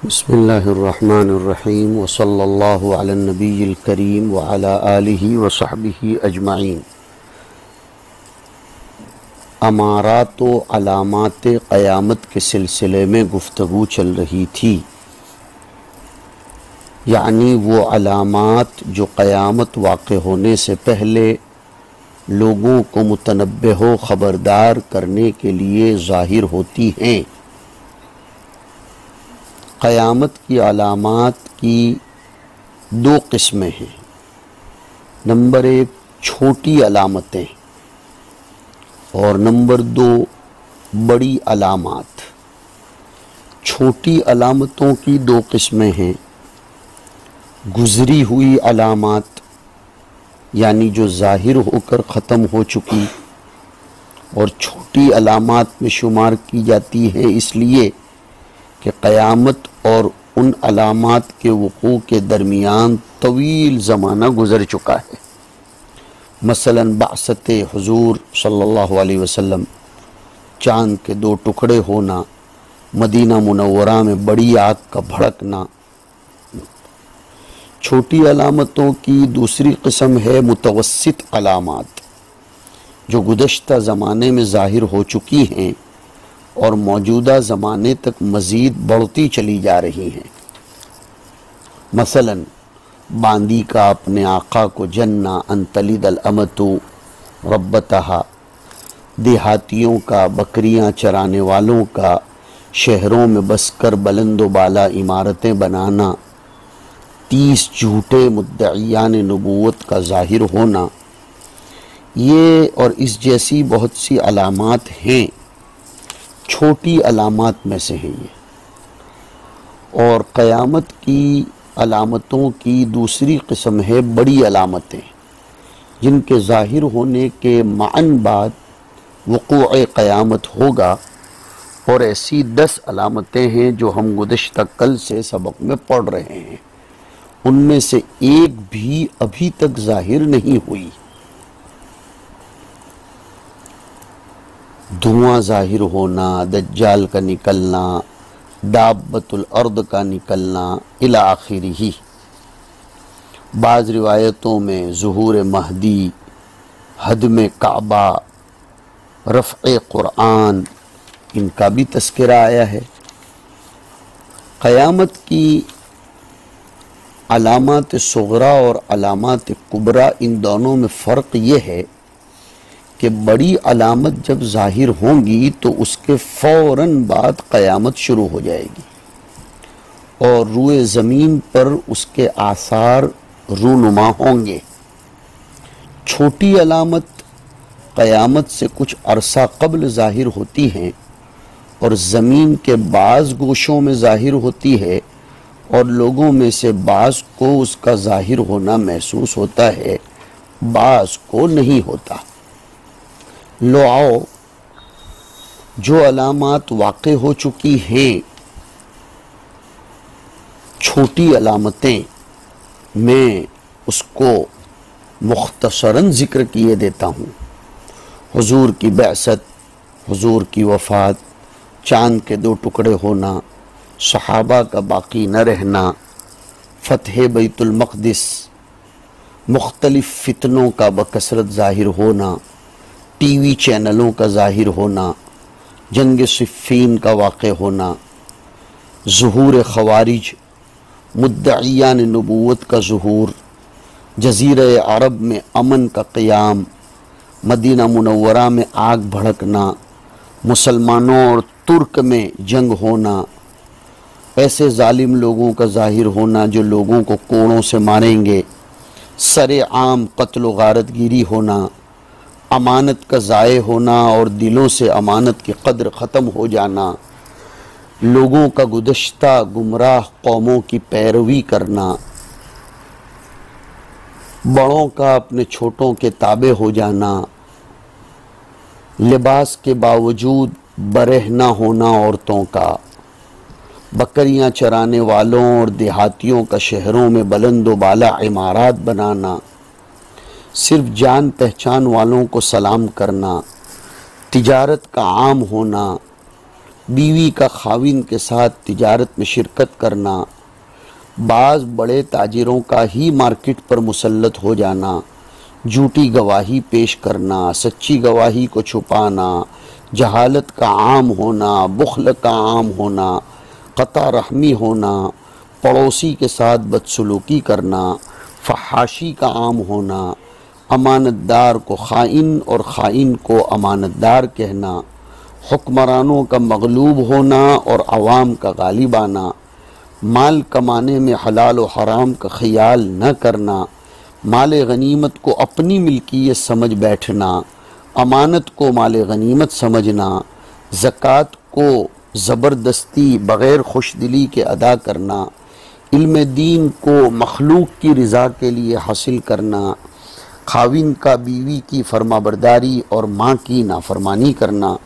बिस्मिल्लाहिर्रहमानिर्रहीम वसल्लल्लाहु अला नबीयिल करीम व अला आलिहि व सहबिहि अजमाइन। अमारात व अलामात क़यामत के सिलसिले में गुफ्तगू चल रही थी, यानी वो अलामात जो क़यामत वाक़े होने से पहले लोगों को मुतनब्बिह ख़बरदार करने के लिए ज़ाहिर होती हैं। क़यामत की अलामात की दो किस्में हैं। नंबर एक छोटी अलामतें और नंबर दो बड़ी अलामात। छोटी अलामतों की दो किस्में हैं, गुज़री हुई अलामात यानी जो ज़ाहिर होकर ख़त्म हो चुकी, और छोटी अलामात में शुमार की जाती है इसलिए कि क़यामत और उन अलामात के वक़ू के दरमियान तवील ज़माना गुज़र चुका है। मसलन बासत हुज़ूर सल्लल्लाहु अलैहि वसल्लम, चाँद के दो टुकड़े होना, मदीना मुनव्वरा में बड़ी आग का भड़कना। छोटी अलामतों की दूसरी किस्म है मुतवस्सित अलामात, जो गुज़श्ता ज़माने में ज़ाहिर हो चुकी हैं और मौजूदा ज़माने तक मज़ीद बढ़ती चली जा रही हैं। मसलन बांदी का अपने आका को जन्ना अनतलिदल अमतु रब्बतहा, देहातियों का बकरियां चराने वालों का शहरों में बसकर बुलंद बाला इमारतें बनाना, 30 झूठे मुद्दईयान नबूवत का ज़ाहिर होना, ये और इस जैसी बहुत सी अलामात हैं, छोटी अलामात में से हैं ये। और क़यामत की अलामतों की दूसरी किस्म है बड़ी अलामतें, जिनके ज़ाहिर होने के माअन बाद वक़ूअ क़यामत होगा। और ऐसी 10 अलामतें हैं जो हम गुज़श्ता कल से सबक में पढ़ रहे हैं, उनमें से एक भी अभी तक ज़ाहिर नहीं हुई। धुआं ज़ाहिर होना, दज्जाल का निकलना, दाब्बतुल अर्द का निकलना इला आखिरिही। बाज़ रिवायतों में ज़ुहूर महदी, हदम काबा, रफ़्ए क़ुरआन, इनका भी तज़किरा आया है। क़यामत की अलामात सुग़रा और अलामात कुबरा, इन दोनों में फ़र्क ये है कि बड़ी अलामत जब ज़ाहिर होंगी तो उसके फ़ौरन बाद क़यामत शुरू हो जाएगी और रूए ज़मीन पर उसके आसार रूनुमा होंगे। छोटी अलामत क़यामत से कुछ अरसा क़ब्ल ज़ाहिर होती हैं और ज़मीन के बाज़ गोशों में ज़ाहिर होती है और लोगों में से बाज़ को उसका ज़ाहिर होना महसूस होता है, बाज़ को नहीं होता। लो आओ, जो अलामात वाक़े हो चुकी हैं, छोटी अलामतें, मैं उसको मुख्तसरन ज़िक्र किए देता हूँ। हुज़ूर की बैसत, हुज़ूर की वफ़ात, चाँद के दो टुकड़े होना, सहाबा का बाकी न रहना, फ़तह बैतुल मक़दिस, मुख्तलिफ़ फ़ितनों का बकसरत ज़ाहिर होना, टीवी चैनलों का ज़ाहिर होना, जंग सिफ़ीन का वाक़ होना, ज़ुहूर ख़वारिज, मुद्दईयान नबूवत का ज़ुहूर, जज़ीरा अरब में अमन का क़याम, मदीना मुनव्वरा में आग भड़कना, मुसलमानों और तुर्क में जंग होना, ऐसे ज़ालिम लोगों का ज़ाहिर होना जो लोगों को कोड़ों से मारेंगे, सरे आम क़त्ल व गारतगिरी होना, अमानत का ज़ाये होना और दिलों से अमानत की कद्र ख़त्म हो जाना, लोगों का गुज़श्ता गुमराह कौमों की पैरवी करना, बड़ों का अपने छोटों के ताबे हो जाना, लिबास के बावजूद बरहना होना औरतों का, बकरियां चराने वालों और देहातियों का शहरों में बुलंद बाला इमारत बनाना, सिर्फ जान पहचान वालों को सलाम करना, तिजारत का आम होना, बीवी का खाविन के साथ तिजारत में शिरकत करना, बाज़ बड़े ताजिरों का ही मार्केट पर मुसल्लत हो जाना, झूठी गवाही पेश करना, सच्ची गवाही को छुपाना, जहालत का आम होना, बुख्ल का आम होना, क़ता रहमी होना, पड़ोसी के साथ बदसलूकी करना, फहाशी का आम होना, अमानतदार को ख़ाइन और ख़ाइन को अमानतदार कहना, हुक्मरानों का मगलूब होना और अवाम का गालिब आना, माल कमाने में हलाल व हराम का ख्याल न करना, माल गनीमत को अपनी मिल्कियत समझ बैठना, अमानत को माल गनीमत समझना, ज़कात को ज़बरदस्ती बग़ैर खुशदिली के अदा करना, इल्म दीन को मखलूक की रज़ा के लिए हासिल करना, खाविन का बीवी की फरमाबरदारी और माँ की नाफरमानी करना,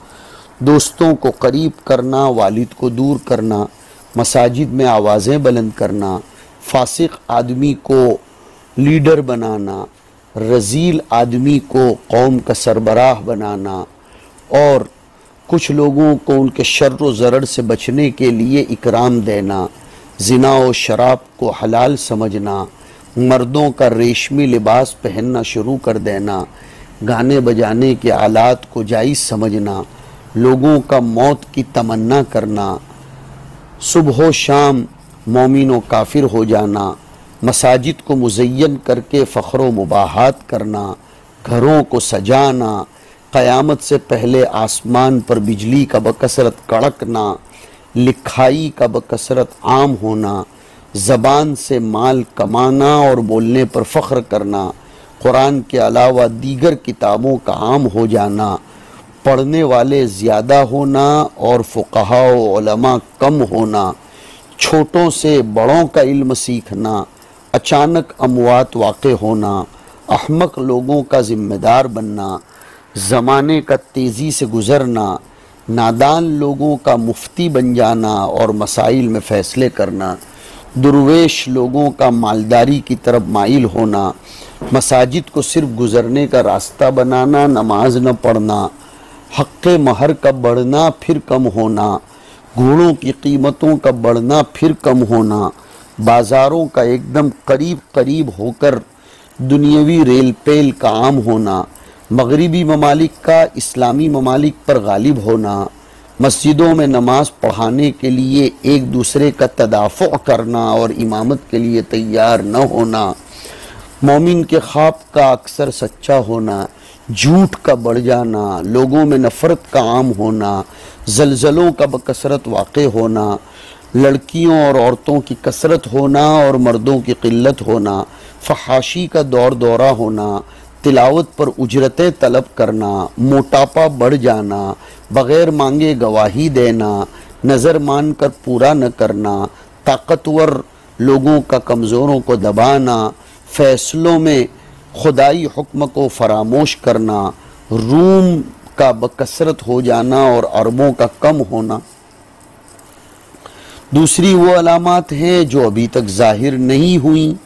दोस्तों को करीब करना, वालिद को दूर करना, मसाजिद में आवाज़ें बुलंद करना, फासिक आदमी को लीडर बनाना, रज़ील आदमी को कौम का सरबराह बनाना और कुछ लोगों को उनके शर्र व ज़रर से बचने के लिए इकराम देना, ज़िना और शराब को हलाल समझना, मर्दों का रेशमी लिबास पहनना शुरू कर देना, गाने बजाने के आलात को जायज़ समझना, लोगों का मौत की तमन्ना करना, सुबह शाम मोमिन व काफिर हो जाना, मसाजिद को मुज़य्यन करके फ़ख्र व मुबाहात करना, घरों को सजाना, क़यामत से पहले आसमान पर बिजली का बकसरत कड़कना, लिखाई का बकसरत आम होना, ज़बान से माल कमाना और बोलने पर फ़ख्र करना, कुरान के अलावा दीगर किताबों का आम हो जाना, पढ़ने वाले ज़्यादा होना और फ़ुक़हा व उलमा कम होना, छोटों से बड़ों का इल्म सीखना, अचानक अमवात वाक़े होना, अहमक लोगों का ज़िम्मेदार बनना, ज़माने का तेज़ी से गुज़रना, नादान लोगों का मुफ्ती बन जाना और मसाइल में फ़ैसले करना, दुर्वेश लोगों का मालदारी की तरफ माइल होना, मसाजिद को सिर्फ गुज़रने का रास्ता बनाना, नमाज न पढ़ना, हक़ महर का बढ़ना फिर कम होना, घोड़ों की कीमतों का बढ़ना फिर कम होना, बाज़ारों का एकदम करीब करीब होकर दुनियावी रेल पेल का आम होना, मगरिबी ममालिक का इस्लामी ममालिक पर गालिब होना, मस्जिदों में नमाज पढ़ाने के लिए एक दूसरे का तदाफ़ुअ करना और इमामत के लिए तैयार न होना, मोमिन के ख्वाब का अक्सर सच्चा होना, झूठ का बढ़ जाना, लोगों में नफ़रत का आम होना, ज़लज़लों का बकसरत वाक़े होना, लड़कियों और औरतों की कसरत होना और मर्दों की क़िल्लत होना, फहाशी का दौर दौरा होना, तिलावत पर उजरतें तलब करना, मोटापा बढ़ जाना, बग़ैर मांगे गवाही देना, नज़र मान कर पूरा न करना, ताकतवर लोगों का कमज़ोरों को दबाना, फ़ैसलों में खुदाई हुक्म को फरामोश करना, रूम का बकसरत हो जाना और अरबों का कम होना। दूसरी वो अलामात हैं जो अभी तक ज़ाहिर नहीं हुई।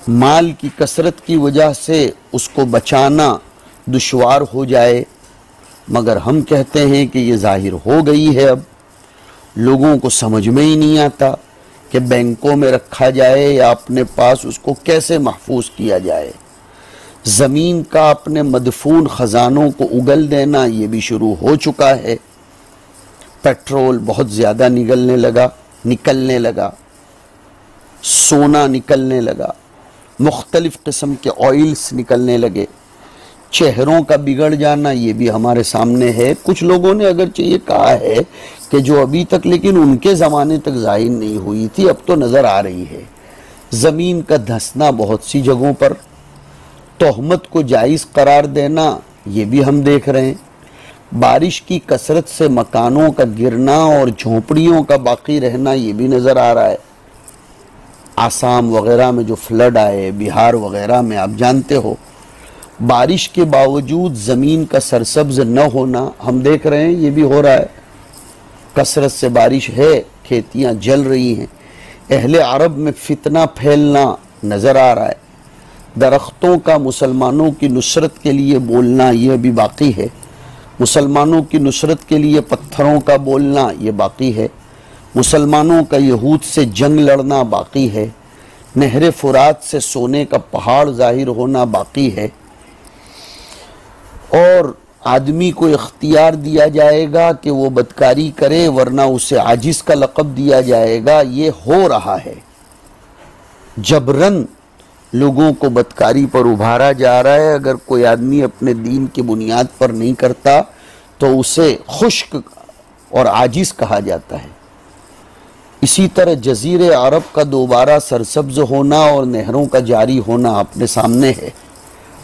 माल की कसरत की वजह से उसको बचाना दुश्वार हो जाए, मगर हम कहते हैं कि ये ज़ाहिर हो गई है। अब लोगों को समझ में ही नहीं आता कि बैंकों में रखा जाए या अपने पास उसको कैसे महफूज किया जाए। ज़मीन का अपने मदफून ख़जानों को उगल देना ये भी शुरू हो चुका है। पेट्रोल बहुत ज़्यादा निकलने लगा, सोना निकलने लगा, मुख्तलिफ़ किस्म के ऑयल्स निकलने लगे। चेहरों का बिगड़ जाना ये भी हमारे सामने है। कुछ लोगों ने अगरचे ये कहा है कि जो अभी तक लेकिन उनके ज़माने तक ज़ाहिर नहीं हुई थी, अब तो नज़र आ रही है। ज़मीन का धंसना बहुत सी जगहों पर, तोहमत को जायज़ करार देना ये भी हम देख रहे हैं। बारिश की कसरत से मकानों का गिरना और झोंपड़ियों का बाकी रहना ये भी नज़र आ रहा है। आसाम वगैरह में जो फ्लड आए, बिहार वगैरह में आप जानते हो, बारिश के बावजूद ज़मीन का सरसब्ज न होना हम देख रहे हैं, ये भी हो रहा है। कसरत से बारिश है, खेतियां जल रही हैं। अहले अरब में फितना फैलना नज़र आ रहा है। दरख्तों का मुसलमानों की नुसरत के लिए बोलना यह भी बाकी है। मुसलमानों की नुसरत के लिए पत्ते पत्थरों का बोलना ये बाकी है, मुसलमानों का यहूद से जंग लड़ना बाकी है, नहर फुरात से सोने का पहाड़ जाहिर होना बाकी है, और आदमी को इख्तियार दिया जाएगा कि वो बदकारी करे वरना उसे आजिज का लक़ब दिया जाएगा। ये हो रहा है, जबरन लोगों को बदकारी पर उभारा जा रहा है। अगर कोई आदमी अपने दीन की बुनियाद पर नहीं करता तो उसे खुश्क और आजिज कहा जाता है। इसी तरह जजीरे अरब का दोबारा सरसब्ज होना और नहरों का जारी होना अपने सामने है,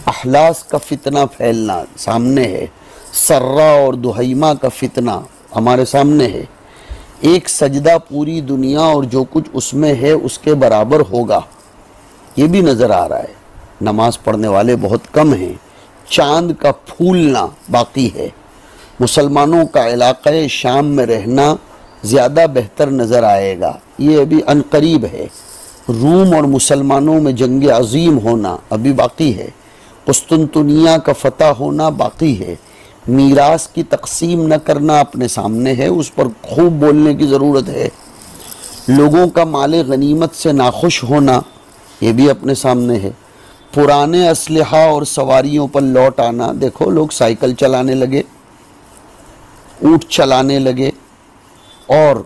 अहलास का फितना फैलना सामने है, सर्रा और दुहैमा का फितना हमारे सामने है। एक सजदा पूरी दुनिया और जो कुछ उसमें है उसके बराबर होगा, ये भी नज़र आ रहा है। नमाज पढ़ने वाले बहुत कम हैं, चांद का फूलना बाकी है। मुसलमानों का इलाक़े शाम में रहना ज़्यादा बेहतर नज़र आएगा, ये अभी अनकरीब है। रूम और मुसलमानों में जंग अज़ीम होना अभी बाकी है। कुस्तुनतुनिया का फ़तह होना बाकी है। मीरास की तकसीम न करना अपने सामने है, उस पर खूब बोलने की ज़रूरत है। लोगों का माले गनीमत से नाखुश होना ये भी अपने सामने है। पुराने असलहा और सवारियों पर लौट आना, देखो लोग साइकिल चलाने लगे, ऊँट चलाने लगे और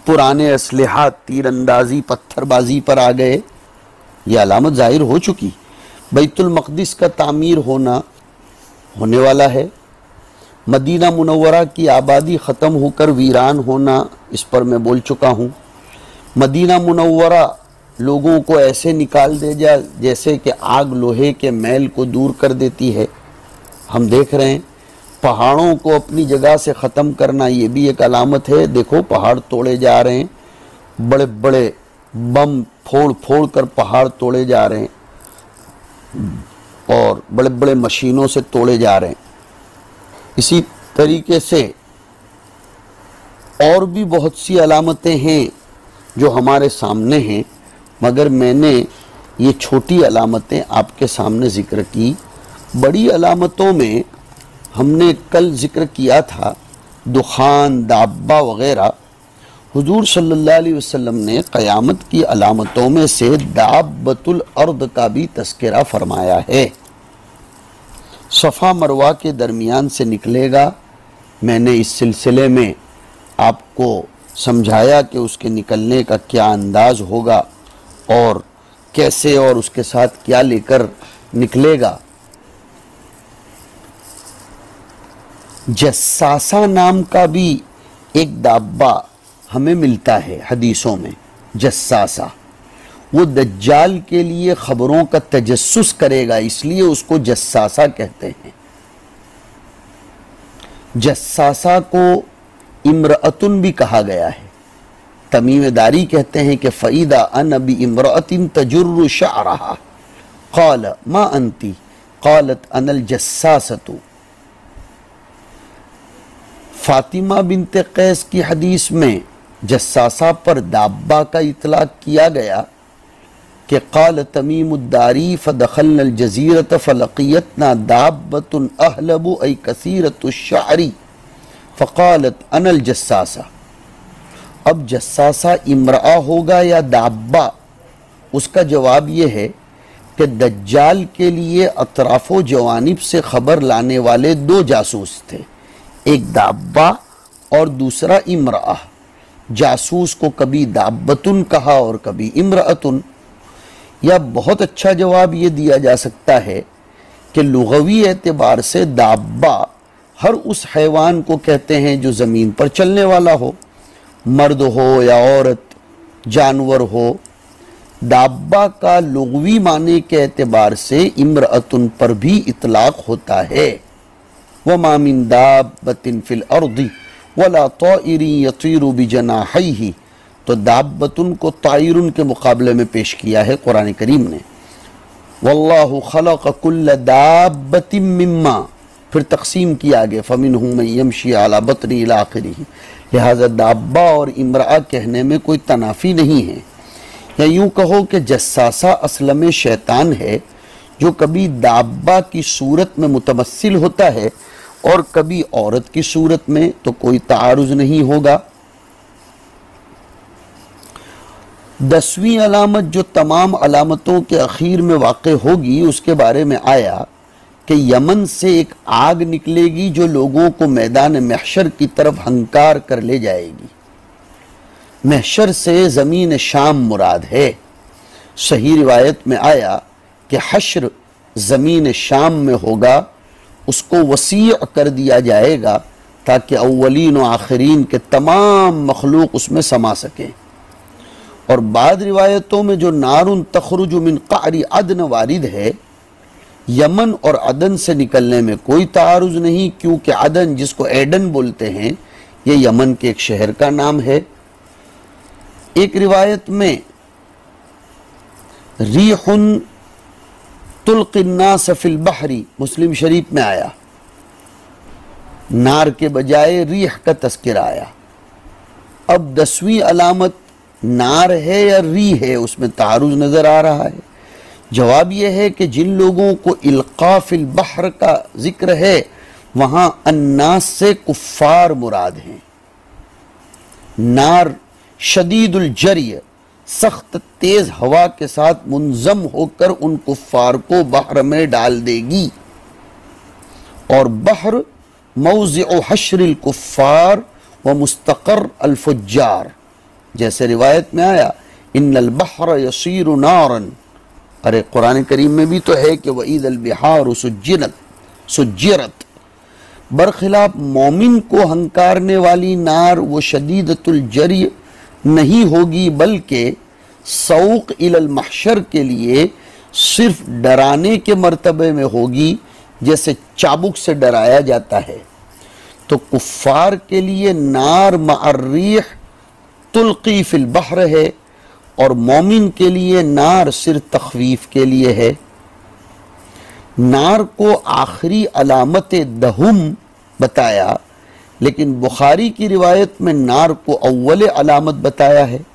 पुराने असलहा तीरंदाजी पत्थरबाजी पर आ गए, ये अलामत जाहिर हो चुकी। बैतुल मक़दिस का तामीर होने वाला है। मदीना मुनव्वरा की आबादी ख़त्म होकर वीरान होना, इस पर मैं बोल चुका हूँ। मदीना मुनव्वरा लोगों को ऐसे निकाल दे जैसे कि आग लोहे के मैल को दूर कर देती है। हम देख रहे हैं पहाड़ों को अपनी जगह से ख़त्म करना, ये भी एक अलामत है। देखो पहाड़ तोड़े जा रहे हैं, बड़े बड़े बम फोड़ फोड़ कर पहाड़ तोड़े जा रहे हैं और बड़े बड़े मशीनों से तोड़े जा रहे हैं। इसी तरीके से और भी बहुत सी अलामतें हैं जो हमारे सामने हैं, मगर मैंने ये छोटी अलामतें आपके सामने ज़िक्र की। बड़ी अलामतों में हमने कल ज़िक्र किया था दुखान, दाब्बा वग़ैरह। हुजूर सल्लल्लाहु अलैहि वसल्लम ने क़यामत की अलामतों में से दाब्बतुल अर्द का भी तज़किरा फरमाया है। सफ़ा मरवा के दरमियान से निकलेगा। मैंने इस सिलसिले में आपको समझाया कि उसके निकलने का क्या अंदाज़ होगा और कैसे और उसके साथ क्या लेकर निकलेगा। जस्सासा नाम का भी एक दाब्बा हमें मिलता है हदीसों में। जस्सासा वो दज्जाल के लिए खबरों का तजस्सुस करेगा, इसलिए उसको जस्सासा कहते हैं। जस्सासा को इम्रअतुन भी कहा गया है। तमीमदारी कहते हैं कि फ़ईदा अन बि इम्रअतिन तजुर्रु शअरहा क़ाल मा अंती क़ालत अनल जस्सासतु। फातिमा बिनते कैस की हदीस में जस्सासा पर दाब्बा का इतलाक़ किया गया कि क़ाल तमीमुद्दारी फ़दख़लनल जज़ीरत फ़लक़ियतना दाब्बतुन अहलबु ऐ कसीरतुश्शअरी फ़क़ालत अनल जस्सासा। अब जस्सासा इम्रआ होगा या दाब्बा, उसका जवाब ये है कि दज्जाल के लिए अतराफ़ो जवानिब से ख़बर लाने वाले दो जासूस थे, एक दाब्बा और दूसरा इम्रआ। जासूस को कभी दाब्बतुन कहा और कभी इम्रअतुन। या बहुत अच्छा जवाब ये दिया जा सकता है कि लुग़वी एतबार से दाब्बा हर उस हैवान को कहते हैं जो ज़मीन पर चलने वाला हो, मर्द हो या औरत, जानवर हो। दाब्बा का लुग़वी माने के एतबार से इम्रअतुन पर भी इतलाक़ होता है। वमा मिन दाब्बतिन फिल अर्दि वला ताइरिन यतीरु बिजनाहिही, तो दाब्बतुन को ताइरुन के मुकाबले में पेश किया है कुरान करीम ने। वल्लाहु खलक़ कुल्ल दाब्बतिन मिम्मा, फिर तकसीम किया गया फमिनहुम मन यमशी अला बतनी इला आखिरिही। लिहाजा दाब्बा और इम्रआ कहने में कोई तनाफ़ी नहीं है। या यूँ कहो कि जस्सासा असल में शैतान है जो कभी दाब्बा की सूरत में मुतमस्सिल होता है और कभी औरत की सूरत में, तो कोई तारुज नहीं होगा। 10वीं अलामत जो तमाम अलामतों के आखिर में वाक़ होगी, उसके बारे में आया कि यमन से एक आग निकलेगी जो लोगों को मैदान महशर की तरफ हंकार कर ले जाएगी। महशर से ज़मीन शाम मुराद है। सही रिवायत में आया कि हश्र ज़मीन शाम में होगा, उसको वसी कर दिया जाएगा ताकि अव्वलीन व आखिरीन के तमाम मखलूक उसमें समा सकें। और बाद रिवायतों में जो नारुन तखरुजु मिन क़अरी अदन वारिद है, यमन और अदन से निकलने में कोई तारुज नहीं, क्योंकि अदन जिसको एडन बोलते हैं ये यमन के एक शहर का नाम है। एक रिवायत में रीहुन तुल्क़िन्नास फिल बहरी, मुस्लिम शरीफ में आया, नार के बजाय रीह का तस्किरा आया। अब 10वीं अलामत नार है या री है, उसमें तारुज नजर आ रहा है। जवाब यह है कि जिन लोगों को इल्क़ा फिल बहर का जिक्र है वहां अन्नास से कुफ्फार मुराद हैं। नार शदीदुल जरिय, सख्त तेज हवा के साथ मुंजम होकर उन कुफ्फार को बहर में डाल देगी। और बहर मौज़िउ हश्रिल कुफ्फार व मुस्तक़र अल फुज्जार, जैसे रिवायत में आया इन्नल बहर यसीरु नारन। अरे कुरान करीम में भी तो है कि वईदल बिहार सुज्जिरत। बरखिलाफ मोमिन को हंकारने वाली नार वो शदीदतुल जरी नहीं होगी, बल्कि सौक इलल महशर के लिए सिर्फ डराने के मर्तबे में होगी, जैसे चाबुक से डराया जाता है। तो कुफ्फार के लिए नार मअर्रीह तुल्क़ी फिल बहर है, और मोमिन के लिए नार सिर्फ तखवीफ के लिए है। नार को आखिरी अलामत दहुम बताया, लेकिन बुखारी की रिवायत में नार को अव्वल अलामत बताया है।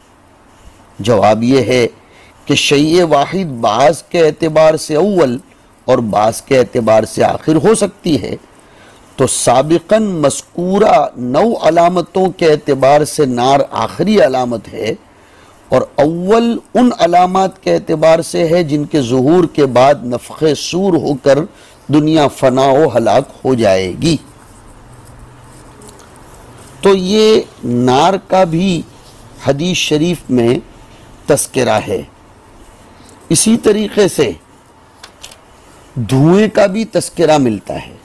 जवाब यह है कि शैए वाहिद बाज़ के एतबार से अव्वल और बाज़ के एतबार से आखिर हो सकती है। तो साबिक़न मज़कूरा 9 अलामतों के एतबार से नार आखिरी अलामत है, और अव्वल उन अलामात के एतबार से है जिनके ज़ुहूर के बाद नफ़ख़े सूर होकर दुनिया फना व हलाक हो जाएगी। तो ये नार का भी हदीस शरीफ में तस्करा है। इसी तरीके से धुएं का भी तस्करा मिलता है।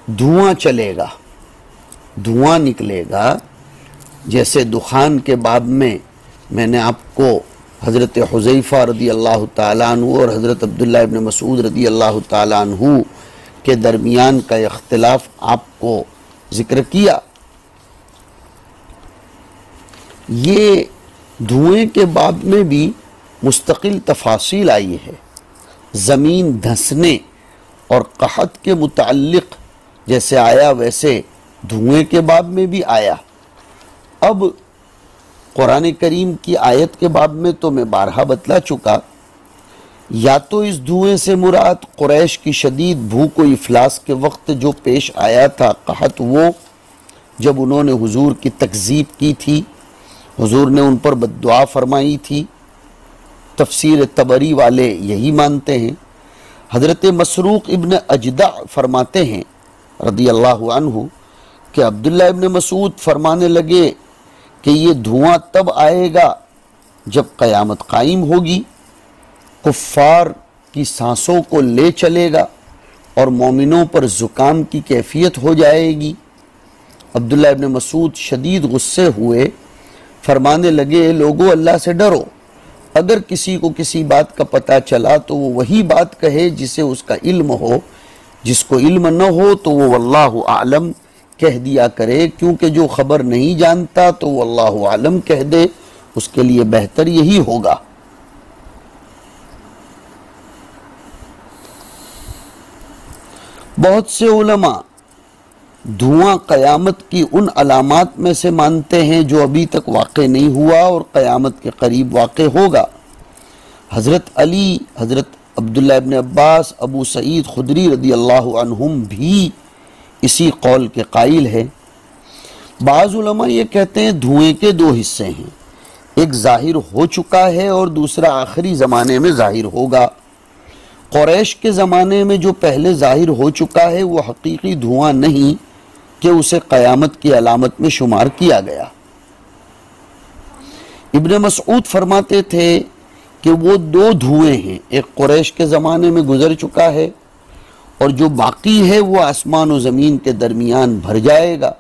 धुआं चलेगा, धुआं निकलेगा। जैसे दुखान के बाब में मैंने आपको हज़रत हुज़ैफ़ा रदी अल्लाह ताला अन्हु और हज़रत अब्दुल्लाह इब्न मसूद रदी अल्लाह ताला अन्हु के दरमियान का इख्तिलाफ आपको ज़िक्र किया। ये धुएं के बाब में भी मुस्तकिल तफासील आई है। ज़मीन धंसने और क़हत के मुताल्लिक़ जैसे आया, वैसे धुएं के बाब में भी आया। अब कुरान करीम की आयत के बाब में तो मैं बारहा बतला चुका। या तो इस धुएं से मुराद कुरैश की शदीद भूख व इफलास के वक्त जो पेश आया था क़हत, वो जब उन्होंने हुजूर की तकज़ीब की थी, हुजूर ने उन पर बद्दुआ फरमाई थी। तफसीर तबरी वाले यही मानते हैं। हज़रत मसरूक़ इब्न अजदा फरमाते हैं रदी अल्लाह अन्हु कि अब्दुल्लाह इब्न मसूद फरमाने लगे कि ये धुआं तब आएगा जब क़यामत कायम होगी, कुफ्फार की सांसों को ले चलेगा और मोमिनों पर ज़ुकाम की कैफियत हो जाएगी। अब्दुल्लाह इब्न मसूद शदीद गुस्से हुए, फरमाने लगे लोगो अल्लाह से डरो, अगर किसी को किसी बात का पता चला तो वो वही बात कहे जिसे उसका इल्म हो, जिसको इल्म न हो तो वो वल्लाहु आलम कह दिया करे, क्योंकि जो खबर नहीं जानता तो वो अल्लाहु आलम कह दे, उसके लिए बेहतर यही होगा। बहुत से उलमा धुआं क़यामत की उन अलामात में से मानते हैं जो अभी तक वाक़े नहीं हुआ और क़यामत के करीब वाक़े होगा। हज़रत अली, हज़रत अब्दुल्लाह इब्न अब्बास, अबू सईद खुदरी रदी अल्लाह अन्हुम भी इसी कौल के कायल है। बाज़ उलमा ये कहते हैं धुएं के दो हिस्से हैं, एक जाहिर हो चुका है और दूसरा आखिरी ज़माने में जाहिर होगा। कुरैश के ज़माने में जो पहले जाहिर हो चुका है वो हकीकी धुआं नहीं कि उसे क़यामत की अलामत में शुमार किया गया। इब्न मसऊद फरमाते थे कि वो दो धुएं हैं, एक कुरैश के ज़माने में गुजर चुका है और जो बाकी है वो आसमान और ज़मीन के दरमियान भर जाएगा।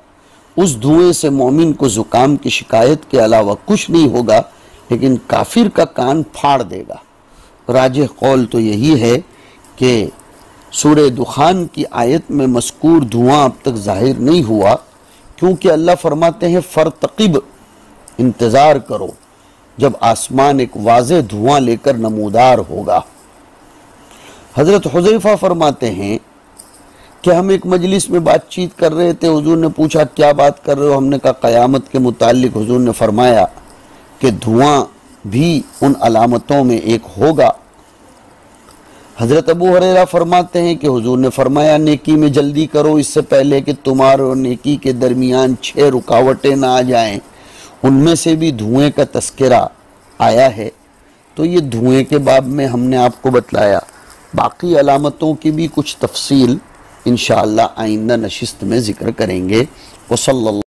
उस धुएं से मोमिन को ज़ुकाम की शिकायत के अलावा कुछ नहीं होगा, लेकिन काफिर का कान फाड़ देगा। राजिह कौल तो यही है कि सूरह दुखान की आयत में मज़कूर धुआं अब तक जाहिर नहीं हुआ, क्योंकि अल्लाह फरमाते हैं फ़रतक़िब, इंतज़ार करो जब आसमान एक वाज़ेह धुआं लेकर नमूदार होगा। हज़रत हुज़ैफ़ा फरमाते हैं कि हम एक मजलिस में बातचीत कर रहे थे, हुजूर ने पूछा क्या बात कर रहे हो, हमने कहा क़यामत के मुताल्लिक। हुजूर ने फरमाया कि धुआं भी उन अलामतों में एक होगा। हज़रत अबू हुरैरा फरमाते हैं कि हुजूर ने फरमाया नेकी में जल्दी करो इससे पहले कि तुम्हारे और नेकी के दरमियान 6 रुकावटें ना आ जाएं। उनमें से भी धुएं का तस्करा आया है। तो ये धुएं के बाब में हमने आपको बतलाया, बाकी अलामतों की भी कुछ तफसील इंशाअल्लाह आइंदा नशिस्त में ज़िक्र करेंगे। वसल्लल्लाहु